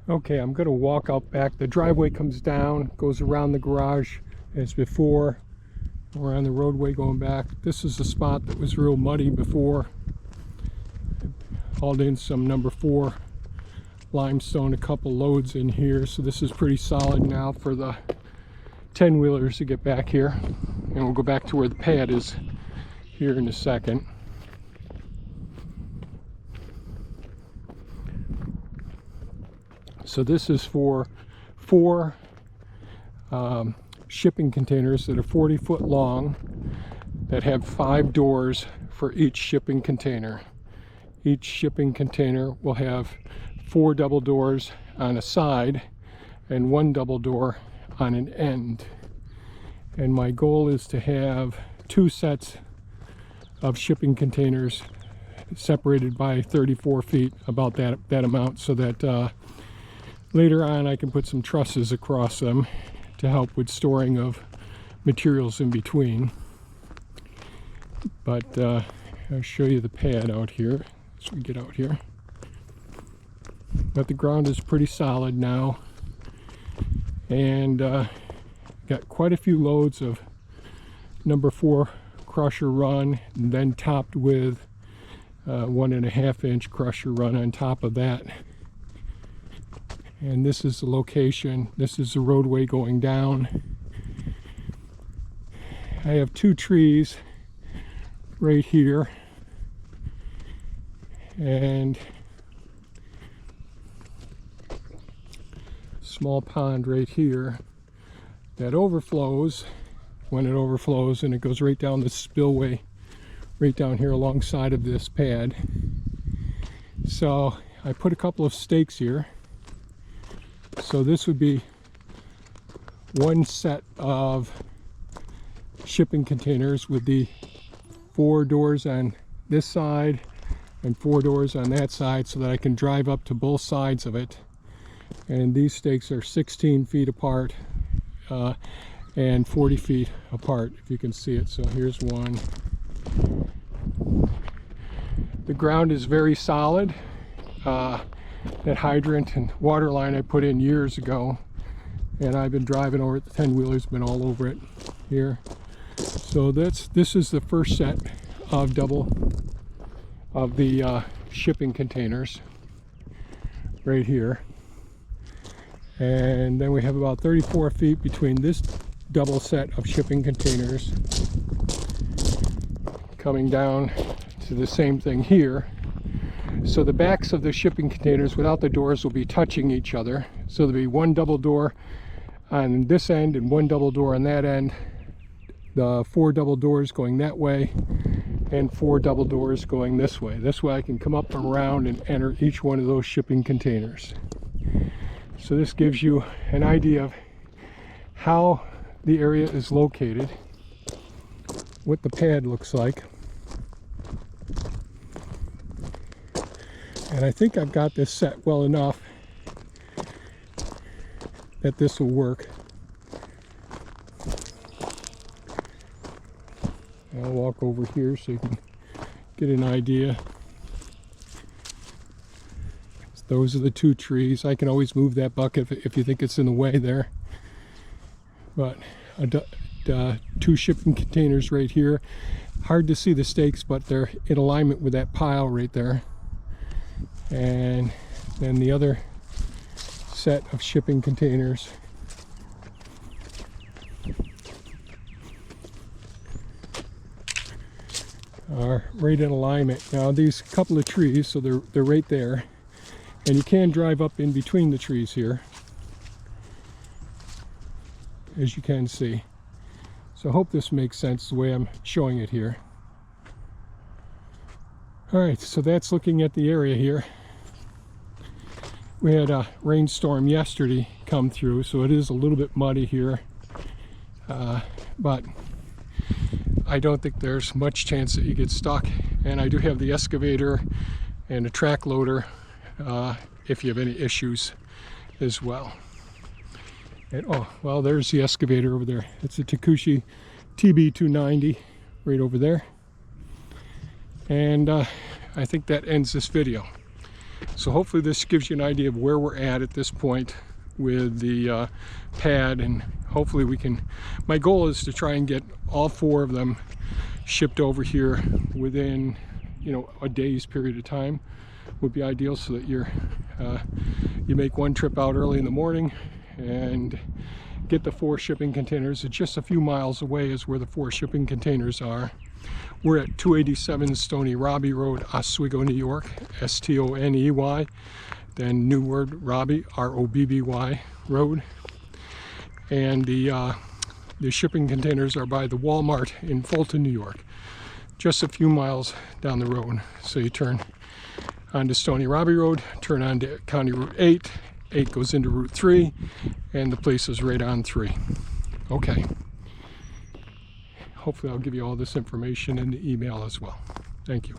Okay, I'm going to walk out back. The driveway comes down, goes around the garage as before. We're on the roadway going back. This is the spot that was real muddy before. I hauled in some number 4 limestone, a couple loads in here. So this is pretty solid now for the 10-wheelers to get back here. And we'll go back to where the pad is here in a second. So this is for 4 shipping containers that are 40-foot long that have 5 doors for each shipping container. Each shipping container will have 4 double doors on a side and 1 double door on an end. And my goal is to have 2 sets of shipping containers separated by 34 feet, about that amount, so that later on I can put some trusses across them to help with storing of materials in between. But I'll show you the pad out here as we get out here. But the ground is pretty solid now, and got quite a few loads of number 4 crusher run, and then topped with 1.5-inch crusher run on top of that. And this is the location. This is the roadway going down. I have 2 trees right here, and small pond right here that overflows. When it overflows, and it goes right down the spillway right down here alongside of this pad. So I put a couple of stakes here. So this would be 1 set of shipping containers with the 4 doors on this side and 4 doors on that side, so that I can drive up to both sides of it. And these stakes are 16 feet apart and 40 feet apart, if you can see it. So here's one. The ground is very solid. That hydrant and water line I put in years ago, and I've been driving over it. The 10-wheeler's been all over it here. So this is the first set of the shipping containers right here. And then we have about 34 feet between this double set of shipping containers coming down to the same thing here. So the backs of the shipping containers without the doors will be touching each other. So there'll be 1 double door on this end and 1 double door on that end. The 4 double doors going that way and 4 double doors going this way. This way I can come up and around and enter each one of those shipping containers. So this gives you an idea of how the area is located, what the pad looks like. And I think I've got this set well enough that this will work. I'll walk over here so you can get an idea. Those are the 2 trees. I can always move that bucket if you think it's in the way there. But 2 shipping containers right here. Hard to see the stakes, but they're in alignment with that pile right there. And then the other set of shipping containers are right in alignment. Now these couple of trees, so they're right there, and you can drive up in between the trees here, as you can see. So I hope this makes sense the way I'm showing it here. Alright, so that's looking at the area here. We had a rainstorm yesterday come through, so it is a little bit muddy here, but I don't think there's much chance that you get stuck. And I do have the excavator and a track loader if you have any issues as well. And oh, well, there's the excavator over there. It's a Takushi TB290 right over there. And I think that ends this video. So hopefully this gives you an idea of where we're at this point with the pad, and hopefully we can, my goal is to try and get all 4 of them shipped over here within, you know, a day's period of time would be ideal, so that you make one trip out early in the morning and get the 4 shipping containers. It's just a few miles away is where the 4 shipping containers are. We're at 287 Stony Robbie Road, Oswego, New York, Stoney, then New Word Robbie, Robby Road. And the shipping containers are by the Walmart in Fulton, New York, just a few miles down the road. So you turn onto Stony Robbie Road, turn onto County Route 8, 8 goes into Route 3, and the place is right on 3. Okay. Hopefully I'll give you all this information in the email as well. Thank you.